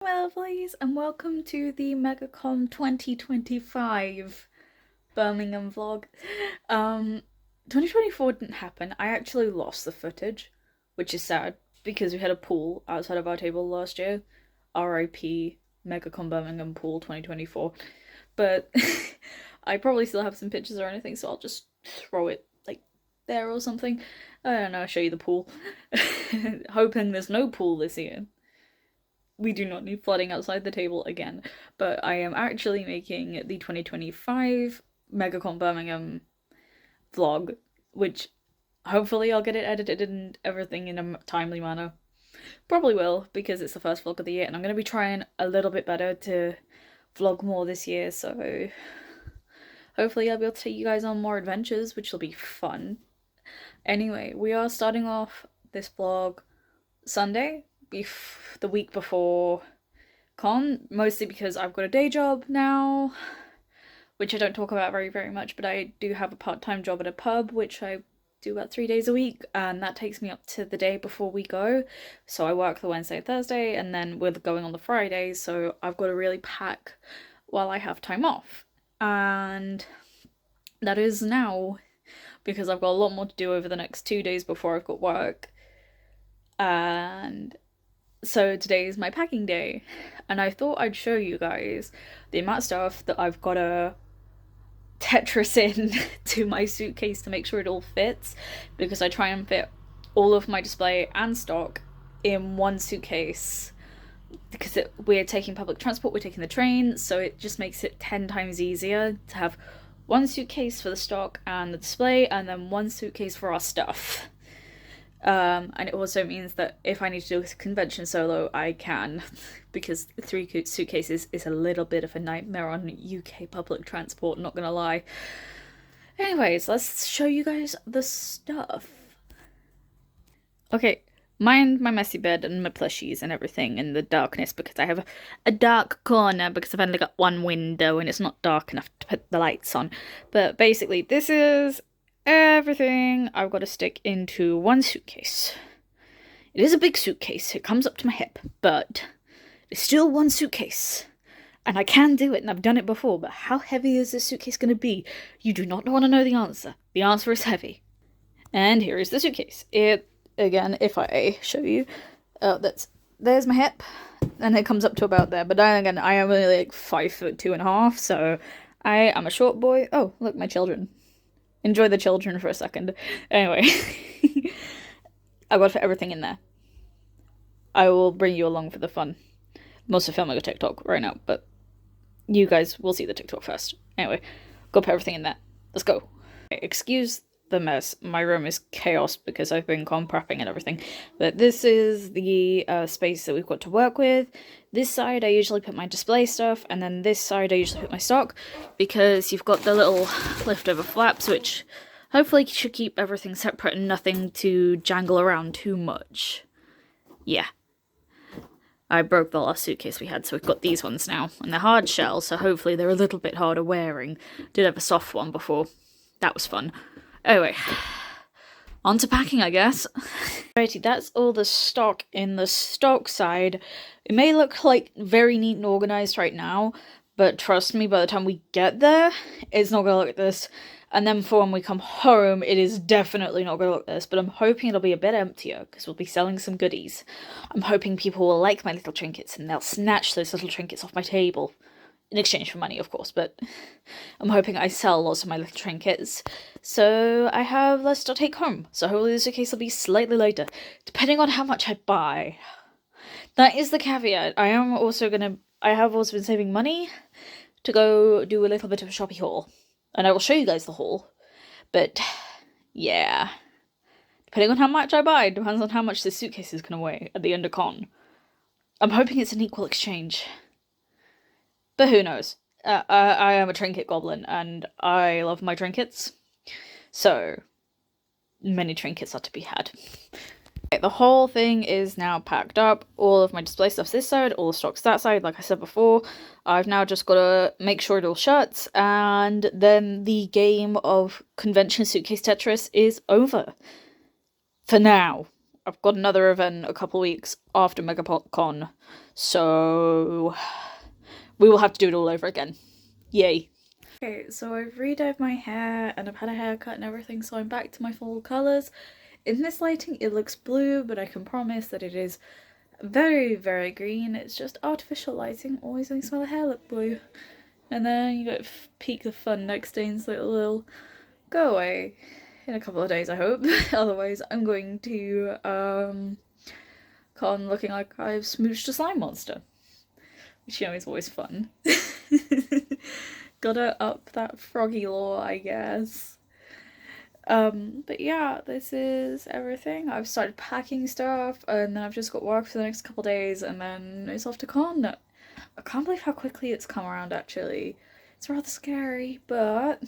My lovelies, and welcome to the MegaCon 2025 Birmingham vlog. 2024 didn't happen. I actually lost the footage, which is sad because we had a pool outside of our table last year. RIP MegaCon Birmingham pool 2024. But I probably still have some pictures or anything, so I'll just throw it like there or something. I don't know, I'll show you the pool. Hoping there's no pool this year. We do not need flooding outside the table again. But I am actually making the 2025 MegaCon Birmingham vlog, which hopefully I'll get it edited and everything in a timely manner. Probably will, because it's the first vlog of the year, and I'm going to be trying a little bit better to vlog more this year, so hopefully I'll be able to take you guys on more adventures, which will be fun. Anyway, we are starting off this vlog Sunday, the week before con, mostly because I've got a day job now, which I don't talk about very much, but I do have a part-time job at a pub, which I do about 3 days a week, and that takes me up to the day before we go. So I work the Wednesday, Thursday, and then we're going on the Friday, so I've got to really pack while I have time off. And that is now, because I've got a lot more to do over the next 2 days before I've got work. And so today is my packing day, and I thought I'd show you guys the amount of stuff that I've got to Tetris in to my suitcase to make sure it all fits, because I try and fit all of my display and stock in one suitcase, because we're taking public transport, we're taking the train, so it just makes it 10 times easier to have one suitcase for the stock and the display, and then one suitcase for our stuff. And it also means that if I need to do a convention solo, I can, because 3 suitcases is a little bit of a nightmare on UK public transport, not gonna lie. Anyways, let's show you guys the stuff. Okay, mind my messy bed and my plushies and everything in the darkness, because I have a dark corner because I've only got one window and it's not dark enough to put the lights on. But basically, this is everything I've got to stick into one suitcase. It is a big suitcase, it comes up to my hip, but it's still one suitcase. And I can do it, and I've done it before, but how heavy is this suitcase going to be? You do not want to know the answer. The answer is heavy. And here is the suitcase. It, again, if I show you, there's my hip, and it comes up to about there, but then again, I am only like 5'2.5", so I am a short boy. Oh, look, my children. Enjoy the children for a second. Anyway, I've got to fit everything in there. I will bring you along for the fun. I'm also filming a TikTok right now, but you guys will see the TikTok first. Anyway, go put everything in there. Let's go. Excuse the mess. My room is chaos because I've been prepping and everything. But this is the space that we've got to work with. This side I usually put my display stuff, and then this side I usually put my stock, because you've got the little leftover flaps, which hopefully should keep everything separate and nothing to jangle around too much. Yeah. I broke the last suitcase we had, so we've got these ones now. And they're hard shell, so hopefully they're a little bit harder wearing. Did have a soft one before. That was fun. Anyway, on to packing, I guess. Alrighty, that's all the stock in the stock side. It may look like very neat and organised right now, but trust me, by the time we get there, it's not going to look like this. And then for when we come home, it is definitely not going to look like this, but I'm hoping it'll be a bit emptier, because we'll be selling some goodies. I'm hoping people will like my little trinkets, and they'll snatch those little trinkets off my table. In exchange for money, of course, but I'm hoping I sell lots of my little trinkets, so I have less to take home. So hopefully the suitcase will be slightly lighter, depending on how much I buy. That is the caveat. I have also been saving money to go do a little bit of a shopping haul, and I will show you guys the haul. But yeah, depending on how much I buy, depends on how much this suitcase is gonna weigh at the end of con. I'm hoping it's an equal exchange. But who knows? I am a trinket goblin, and I love my trinkets. So, many trinkets are to be had. Okay, the whole thing is now packed up. All of my display stuff's this side, all the stock's that side, like I said before. I've now just got to make sure it all shuts, and then the game of convention suitcase Tetris is over. For now. I've got another event a couple weeks after MegaconLive, So we will have to do it all over again. Yay. Okay, so I've redyed my hair and I've had a haircut and everything, so I'm back to my full colours. In this lighting it looks blue, but I can promise that it is very, very green. It's just artificial lighting, always makes my hair look blue. And then you got peak of fun next day, and so it'll go away in a couple of days, I hope. Otherwise I'm going to con looking like I've smooched a slime monster, which, you know, is always fun. Gotta up that froggy lore, I guess. But yeah, this is everything. I've started packing stuff, and then I've just got work for the next couple days, and then it's off to con. I can't believe how quickly it's come around, actually. It's rather scary, but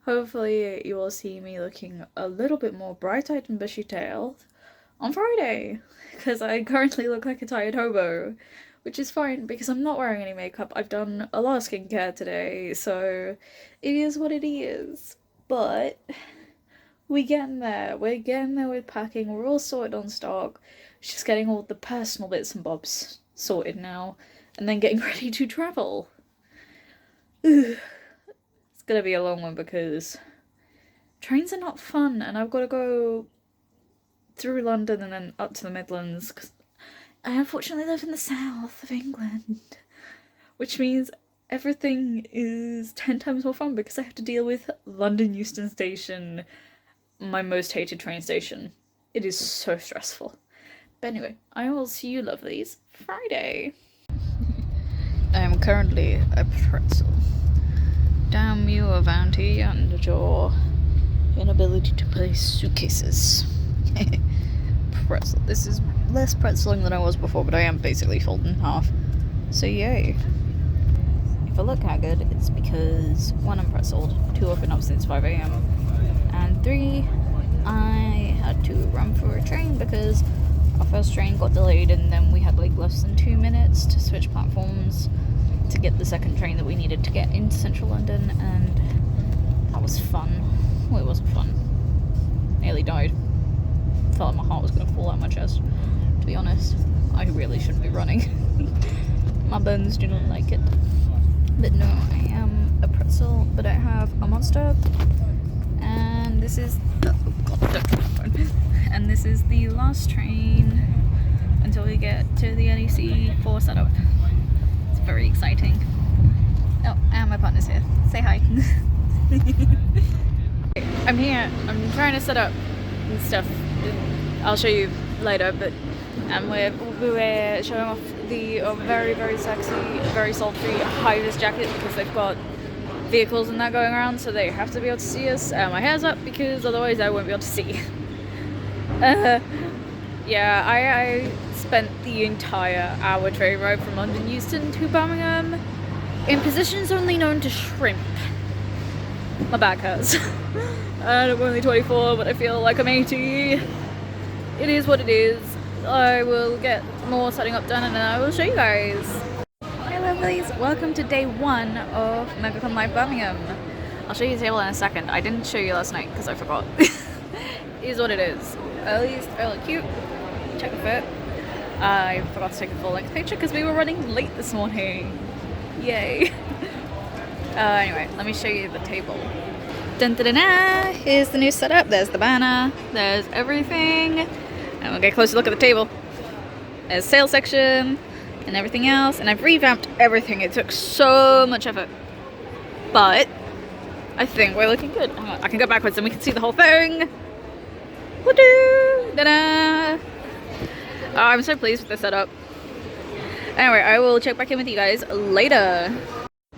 hopefully you will see me looking a little bit more bright-eyed and bushy-tailed on Friday, because I currently look like a tired hobo, which is fine because I'm not wearing any makeup. I've done a lot of skincare today, so it is what it is. But we're getting there. We're getting there with packing. We're all sorted on stock. It's just getting all the personal bits and bobs sorted now, and then getting ready to travel. Ugh. It's gonna be a long one because trains are not fun, and I've got to go through London and then up to the Midlands, because I unfortunately live in the south of England, which means everything is 10 times more fun because I have to deal with London Euston Station, my most hated train station. It is so stressful. But anyway, I will see you lovelies Friday. I am currently a pretzel. Damn you, Avanti, and your inability to place suitcases. Pretzel. This is less pretzeling than I was before, but I am basically folded in half. So yay. If I look how good, it's because 1, I'm pretzeled, 2, I've been up since 5 AM, and 3, I had to run for a train because our first train got delayed, and then we had like less than 2 minutes to switch platforms to get the second train that we needed to get into central London, and that was fun. Well, it wasn't fun. Nearly died. Felt like my heart was going to fall out my chest, to be honest. I really shouldn't be running. My bones do not like it. But no, I am a pretzel, but I have a monster, and this is the, oh god, don't drop my phone. And this is the last train until we get to the NEC 4 setup. It's very exciting. Oh, and my partner's here. Say hi. I'm here. I'm trying to set up and stuff. I'll show you later, but we're showing off the very, very sexy, very sultry high-vis jacket because they've got vehicles and that going around, so they have to be able to see us. My hair's up because otherwise I won't be able to see. Yeah, I spent the entire hour train ride from London Euston to Birmingham in positions only known to shrimp. My back hurts. And I'm only 24, but I feel like I'm 80. It is what it is. I will get more setting up done and then I will show you guys. Hi lovelies, welcome to day 1 of MegaconLive Birmingham. I'll show you the table in a second. I didn't show you last night because I forgot. It is what it is. At least I look cute. Check the fit. I forgot to take a full length picture because we were running late this morning. Yay. Anyway, let me show you the table. Dun dun dun dun! Here's the new setup. There's the banner. There's everything. And we'll get a closer look at the table. There's sales section and everything else. And I've revamped everything. It took so much effort. But I think we're looking good. Hang on, I can go backwards and we can see the whole thing. Woo-doo! Da-da! Oh, I'm so pleased with the setup. Anyway, I will check back in with you guys later.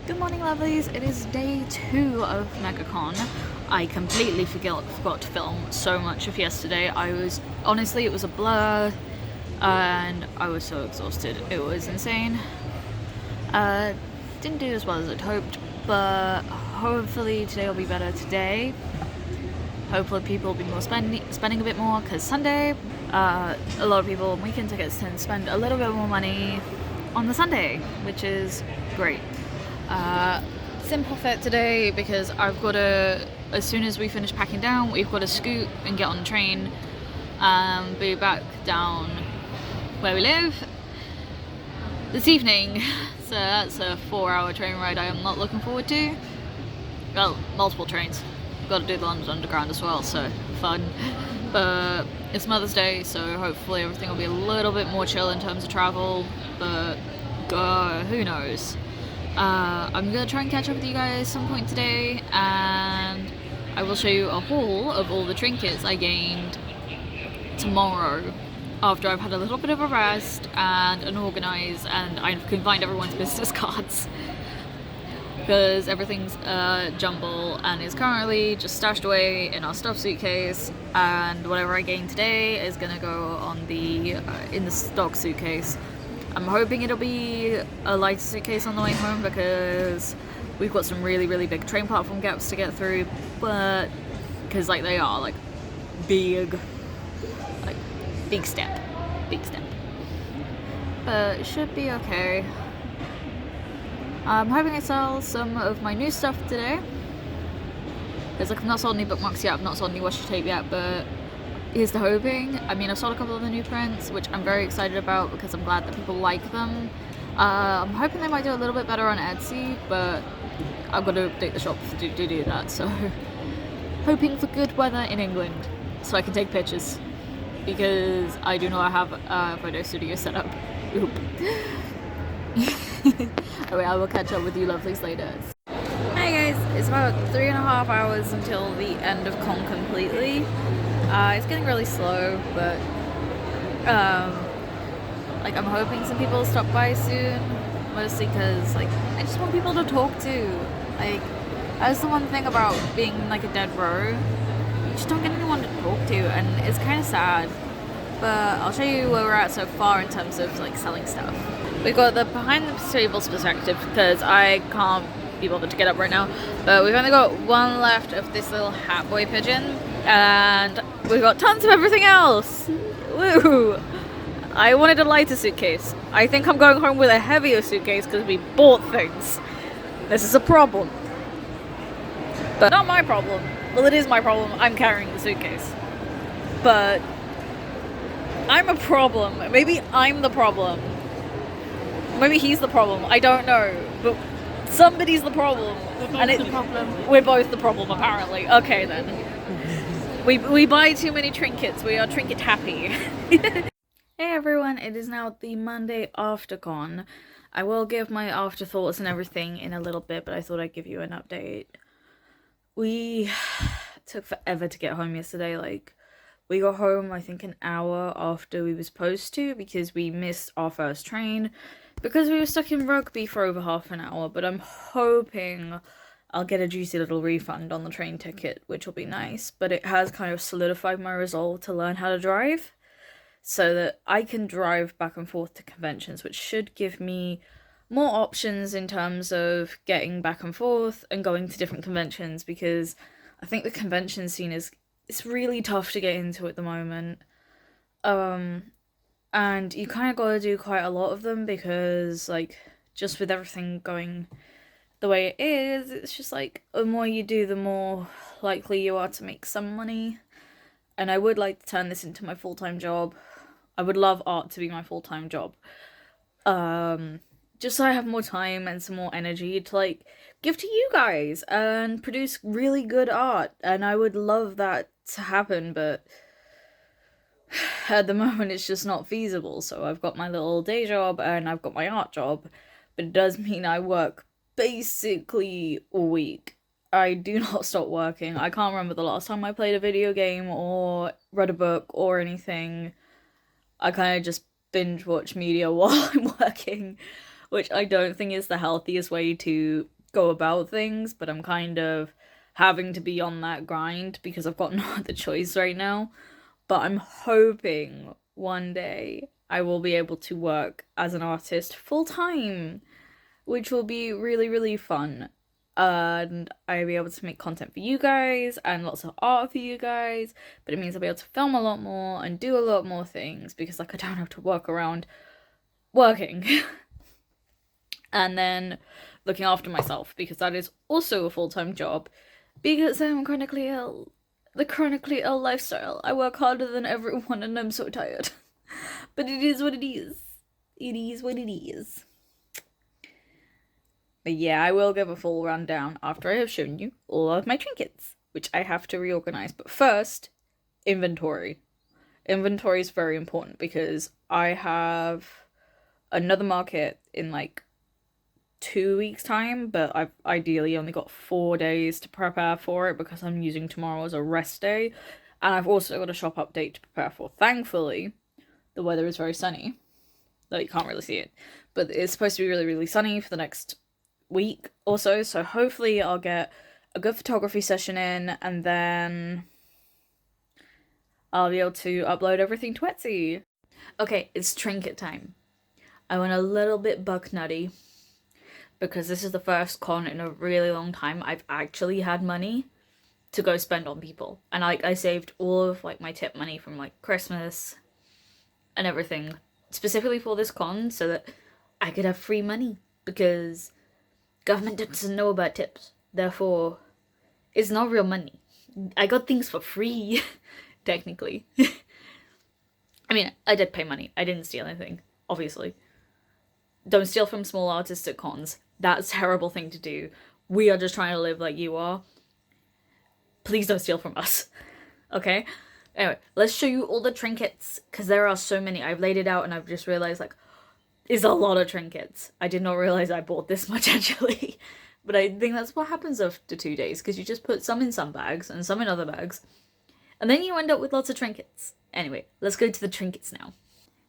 Good morning, lovelies. It is day 2 of MegaCon. I completely forgot to film so much of yesterday. Honestly, it was a blur, and I was so exhausted. It was insane. Didn't do as well as I'd hoped, but hopefully today will be better today. Hopefully people will be more spending a bit more, because Sunday, a lot of people on weekend tickets tend to spend a little bit more money on the Sunday, which is great. Simple fit today because I've got to, as soon as we finish packing down, we've got to scoot and get on the train and be back down where we live. this evening. So that's a 4-hour train ride I am not looking forward to. Well, multiple trains. Got to do the London Underground as well, so fun. But it's Mother's Day, so hopefully everything will be a little bit more chill in terms of travel, but who knows. I'm gonna try and catch up with you guys some point today, and I will show you a haul of all the trinkets I gained tomorrow after I've had a little bit of a rest and an organise, and I can find everyone's business cards. Because everything's jumble and is currently just stashed away in our stuff suitcase, and whatever I gain today is gonna go on the in the stock suitcase. I'm hoping it'll be a lighter suitcase on the way home because we've got some really big train platform gaps to get through, but because like they are like big step, but it should be okay. I'm hoping I sell some of my new stuff today, because I've not sold any bookmarks yet, I've not sold any washi tape yet, but here's the hoping. I mean, I've sold a couple of the new prints, which I'm very excited about because I'm glad that people like them. I'm hoping they might do a little bit better on Etsy, but I've got to update the shop to do that, so hoping for good weather in England so I can take pictures, because I do not have a photo studio set up. Oop. Anyway, I will catch up with you lovelies later. Hey guys, it's about 3.5 hours until the end of Con completely. It's getting really slow, but like I'm hoping some people will stop by soon, mostly because like I just want people to talk to. Like that's the one thing about being like a dead row, you just don't get anyone to talk to, and it's kind of sad. But I'll show you where we're at so far in terms of like selling stuff. We've got the behind the tables perspective because I can't be bothered to get up right now, but we've only got one left of this little hat boy pigeon, and we've got tons of everything else. Woo! I wanted a lighter suitcase. I think I'm going home with a heavier suitcase because we bought things. This is a problem. But not my problem. Well, it is my problem. I'm carrying the suitcase. But I'm a problem. Maybe I'm the problem. Maybe he's the problem. I don't know. But somebody's the problem. We're both the problem, apparently. Okay, then. We buy too many trinkets. We are trinket happy. Hey everyone, it is now the Monday after Con. I will give my afterthoughts and everything in a little bit, but I thought I'd give you an update. We took forever to get home yesterday. Like, we got home, I think, an hour after we were supposed to because we missed our first train because we were stuck in Rugby for over half an hour, but I'm hoping I'll get a juicy little refund on the train ticket, which will be nice, but it has kind of solidified my resolve to learn how to drive so that I can drive back and forth to conventions, which should give me more options in terms of getting back and forth and going to different conventions, because I think the convention scene it's really tough to get into at the moment. And you kind of got to do quite a lot of them because, like, just with everything going the way it is, it's just like the more you do, the more likely you are to make some money. And I would like to turn this into my full-time job. I would love art to be my full-time job. Just so I have more time and some more energy to, like, give to you guys and produce really good art. And I would love that to happen, but at the moment it's just not feasible. So I've got my little day job and I've got my art job, but it does mean I work basically all week. I do not stop working. I can't remember the last time I played a video game or read a book or anything. I kind of just binge watch media while I'm working, which I don't think is the healthiest way to go about things, but I'm kind of having to be on that grind because I've got no other choice right now. But I'm hoping one day I will be able to work as an artist full time, which will be really, really fun. And I'll be able to make content for you guys and lots of art for you guys, but it means I'll be able to film a lot more and do a lot more things because, like, I don't have to work around working. And then looking after myself, because that is also a full-time job, because I'm chronically ill. The chronically ill lifestyle. I work harder than everyone and I'm so tired. But it is what it is. it is what it is. But yeah, I will give a full rundown after I have shown you all of my trinkets, which I have to reorganize. But first, inventory. Inventory is very important because I have another market in like 2 weeks' time, but I've ideally only got 4 days to prepare for it because I'm using tomorrow as a rest day. And I've also got a shop update to prepare for. Thankfully, the weather is very sunny, though you can't really see it. But it's supposed to be really, really sunny for the next week or so, so hopefully I'll get a good photography session in, and then I'll be able to upload everything to Etsy. Okay, it's trinket time. I went a little bit buck nutty because this is the first con in a really long time I've actually had money to go spend on people. And I saved all of like my tip money from like Christmas and everything specifically for this con so that I could have free money, because government doesn't know about tips. Therefore, it's not real money. I got things for free, technically. I mean, I did pay money. I didn't steal anything, obviously. Don't steal from small artists at cons. That's a terrible thing to do. We are just trying to live like you are. Please don't steal from us. Okay? Anyway, let's show you all the trinkets, because there are so many. I've laid it out and I've just realized, like, it's a lot of trinkets. I did not realize I bought this much, actually. But I think that's what happens after 2 days, because you just put some in some bags and some in other bags. And then you end up with lots of trinkets. Anyway, let's go to the trinkets now.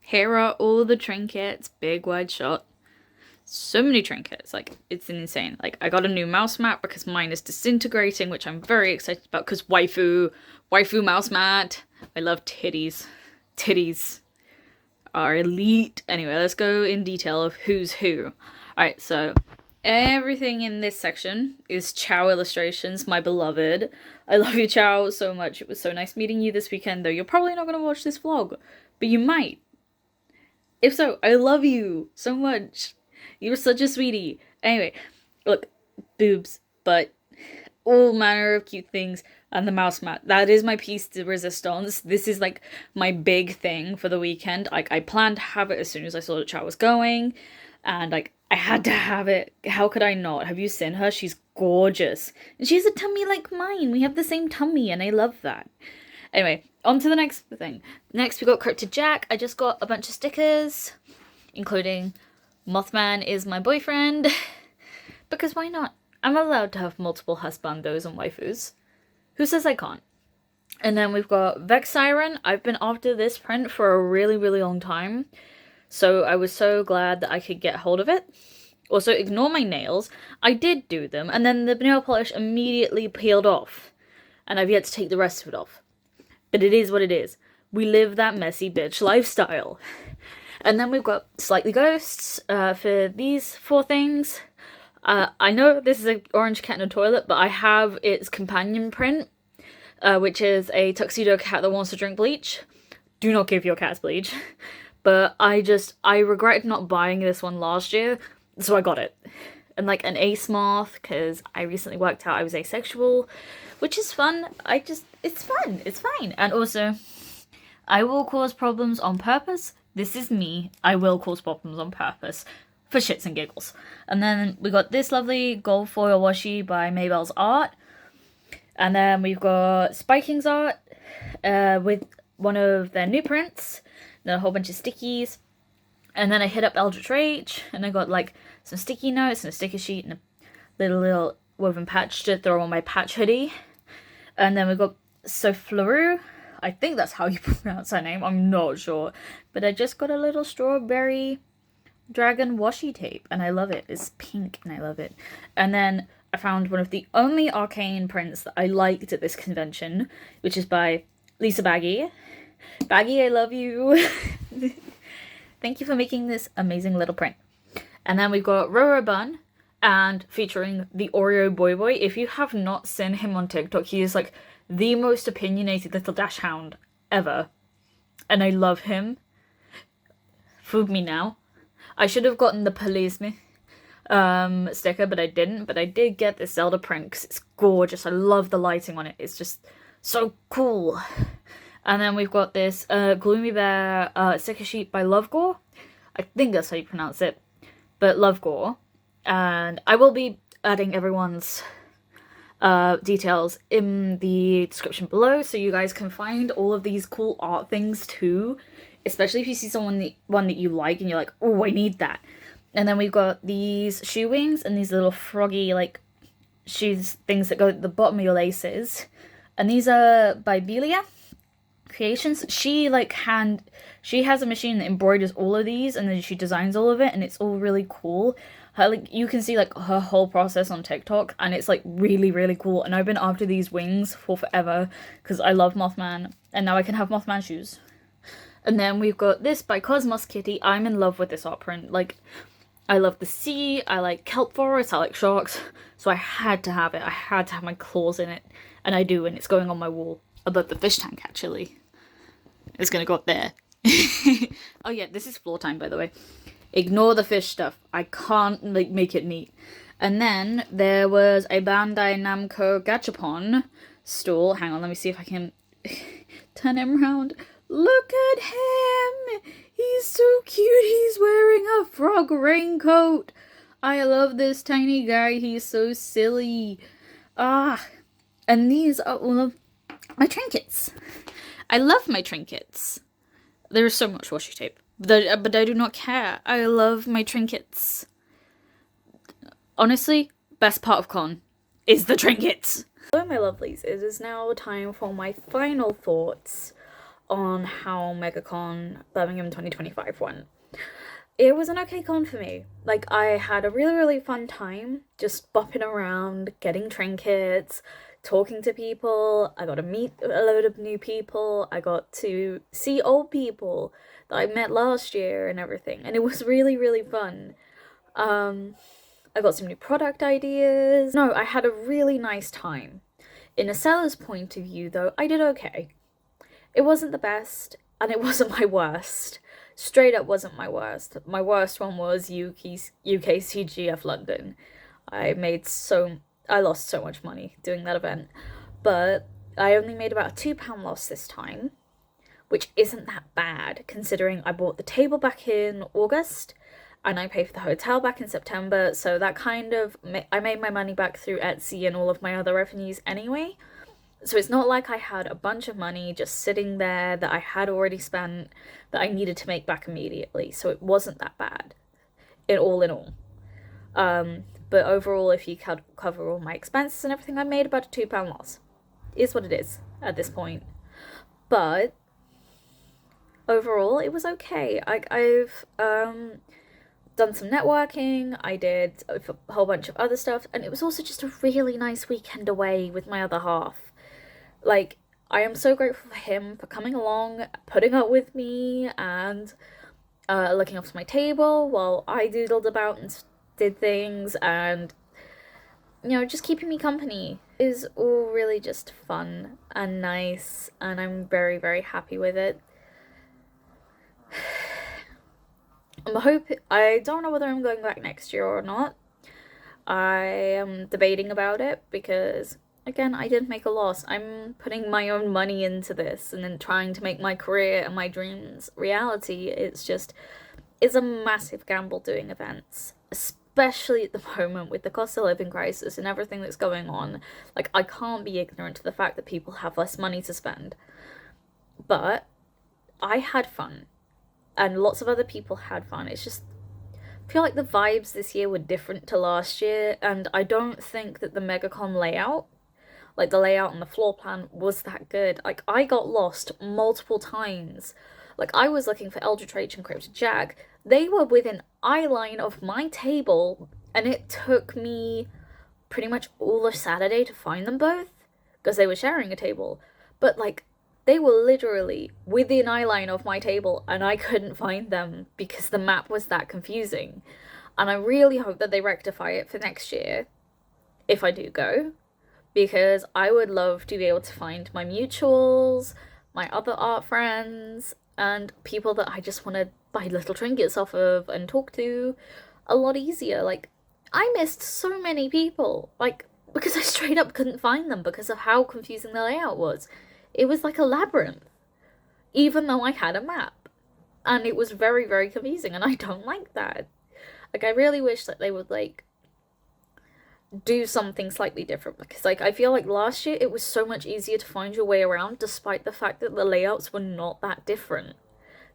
Here are all the trinkets, big wide shot. So many trinkets, like, it's insane. Like, I got a new mouse mat because mine is disintegrating, which I'm very excited about, because waifu mouse mat. I love titties. Titties are elite. Anyway, let's go in detail of who's who. Alright, so everything in this section is Chow illustrations, my beloved. I love you, Chow, so much. It was so nice meeting you this weekend, though you're probably not going to watch this vlog, but you might. If so, I love you so much. You're such a sweetie. Anyway, look, boobs, butt, all manner of cute things, and the mouse mat. That is my piece de resistance. This is like my big thing for the weekend. Like, I planned to have it as soon as I saw that Chow was going, and like, I had to have it. How could I not? Have you seen her? She's gorgeous. And she has a tummy like mine. We have the same tummy, and I love that. Anyway, on to the next thing. Next, we got Cryptid Jack. I just got a bunch of stickers, including Mothman is my boyfriend, because why not? I'm allowed to have multiple husbandos and waifus. Who says I can't? And then we've got Vex Siren. I've been after this print for a really, really long time, so I was so glad that I could get hold of it. Also, ignore my nails. I did do them, and then the nail polish immediately peeled off, and I've yet to take the rest of it off. But it is what it is. We live that messy bitch lifestyle. And then we've got Slightly Ghosts for these 4 things. I know this is an orange cat in a toilet, but I have its companion print, which is a tuxedo cat that wants to drink bleach. Do not give your cats bleach. But I regretted not buying this one last year, so I got it. And like an ace moth, because I recently worked out I was asexual, which is fun. It's fun. It's fine. And also, I will cause problems on purpose. This is me. I will cause problems on purpose for shits and giggles. And then we got this lovely gold foil washi by Maybelle's Art. And then we've got Spiking's art with one of their new prints. Then a whole bunch of stickies. And then I hit up Eldritch Rage, and I got like some sticky notes and a sticker sheet and a little woven patch to throw on my patch hoodie. And then we got Soflaru. I think that's how you pronounce her name. I'm not sure. But I just got a little strawberry dragon washi tape, and I love it. It's pink, and I love it. And then I found one of the only arcane prints that I liked at this convention, which is by Lisa Baggy. Baggy, I love you. Thank you for making this amazing little print. And then we've got Roro Bun, and featuring the Oreo Boy Boy. If you have not seen him on TikTok, he is like the most opinionated little dash hound ever. And I love him. Food me now. I should have gotten the policeman sticker, but I didn't. But I did get this Zelda print because it's gorgeous. I love the lighting on it. It's just so cool. And then we've got this Gloomy Bear sticker sheet by Lovegore. I think that's how you pronounce it, but Lovegore. And I will be adding everyone's details in the description below, so you guys can find all of these cool art things too, especially if you see one that you like and you're like, oh, I need that. And then we've got these shoe wings and these little froggy like shoes things that go at the bottom of your laces, and these are by Belia Creations. She has a machine that embroiders all of these, and then she designs all of it, and it's all really cool. You can see like her whole process on TikTok, and it's like really, really cool. And I've been after these wings for forever because I love Mothman, and now I can have Mothman shoes. And then we've got this by Cosmos Kitty. I'm in love with this art print. Like, I love the sea, I like kelp forests, I like sharks, so I had to have it. I had to have my claws in it, and I do, and it's going on my wall above the fish tank, actually. It's gonna go up there. Oh yeah, this is floor time, by the way. Ignore the fish stuff. I can't, like, make it neat. And then there was a Bandai Namco Gachapon stall. Hang on, let me see if I can turn him around. Look at him! He's so cute. He's wearing a frog raincoat. I love this tiny guy. He's so silly. And these are all of my trinkets. I love my trinkets. There is so much washi tape, but I do not care. I love my trinkets. Honestly, best part of con is the trinkets. Hello, my lovelies. It is now time for my final thoughts on how MegaCon Birmingham 2025 went. It was an okay con for me. Like, I had a really, really fun time just bopping around, getting trinkets, talking to people. I got to meet a load of new people. I got to see old people that I met last year and everything. And it was really, really fun. I got some new product ideas. No, I had a really nice time. In a seller's point of view, though, I did okay. It wasn't the best, and it wasn't my worst. Straight up wasn't my worst. My worst one was UK CGF London. I lost so much money doing that event, but I only made about a £2 loss this time, which isn't that bad considering I bought the table back in August and I paid for the hotel back in September, so that kind of, I made my money back through Etsy and all of my other revenues anyway. So it's not like I had a bunch of money just sitting there that I had already spent that I needed to make back immediately. So it wasn't that bad, in all. But overall, if you cover all my expenses and everything, I made about a £2 loss. Is what it is at this point. But overall, it was okay. I've done some networking, I did a whole bunch of other stuff, and it was also just a really nice weekend away with my other half. Like, I am so grateful for him for coming along, putting up with me, and looking after my table while I doodled about and did things, and, you know, just keeping me company is all really just fun and nice, and I'm very, very happy with it. I don't know whether I'm going back next year or not. I am debating about it because, again, I didn't make a loss. I'm putting my own money into this and then trying to make my career and my dreams reality. It's a massive gamble doing events, especially at the moment with the cost of living crisis and everything that's going on. Like, I can't be ignorant to the fact that people have less money to spend. But I had fun, and lots of other people had fun. It's just, I feel like the vibes this year were different to last year, and I don't think that the MegaCon layout, like the layout and the floor plan, was that good. Like, I got lost multiple times. Like, I was looking for Eldritch H and Cryptid Jack. They were within eye line of my table, and it took me pretty much all of Saturday to find them both, because they were sharing a table. But, like, they were literally within eye line of my table, and I couldn't find them because the map was that confusing. And I really hope that they rectify it for next year, if I do go, because I would love to be able to find my mutuals, my other art friends, and people that I just want to buy little trinkets off of and talk to a lot easier. Like, I missed so many people, like, because I straight up couldn't find them because of how confusing the layout was. It was like a labyrinth, even though I had a map. And it was very, very confusing, and I don't like that. Like, I really wish that they would, like, do something slightly different because, like, I feel like last year it was so much easier to find your way around despite the fact that the layouts were not that different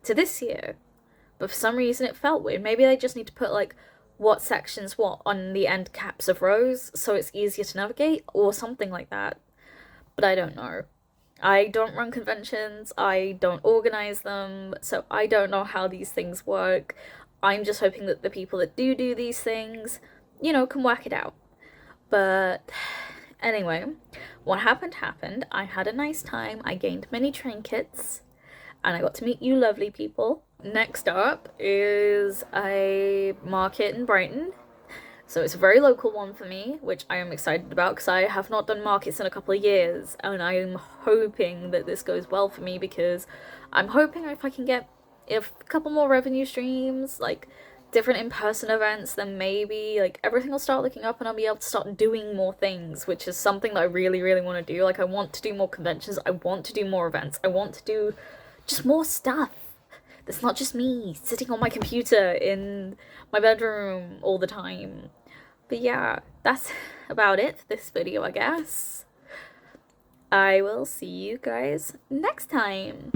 to this year. But for some reason it felt weird. Maybe they just need to put, like, what sections what on the end caps of rows so it's easier to navigate or something like that. But I don't know. I don't run conventions, I don't organize them, so I don't know how these things work. I'm just hoping that the people that do these things, can work it out. But anyway, what happened. I had a nice time. I gained many trinkets and I got to meet you lovely people. Next up is a market in Brighton. So it's a very local one for me, which I am excited about because I have not done markets in a couple of years, and I am hoping that this goes well for me because I'm hoping if I can get a couple more revenue streams, like different in-person events, then maybe like everything will start looking up and I'll be able to start doing more things, which is something that I really, really want to do. Like, I want to do more conventions, I want to do more events, I want to do just more stuff. It's not just me sitting on my computer in my bedroom all the time. But yeah, that's about it for this video, I guess. I will see you guys next time.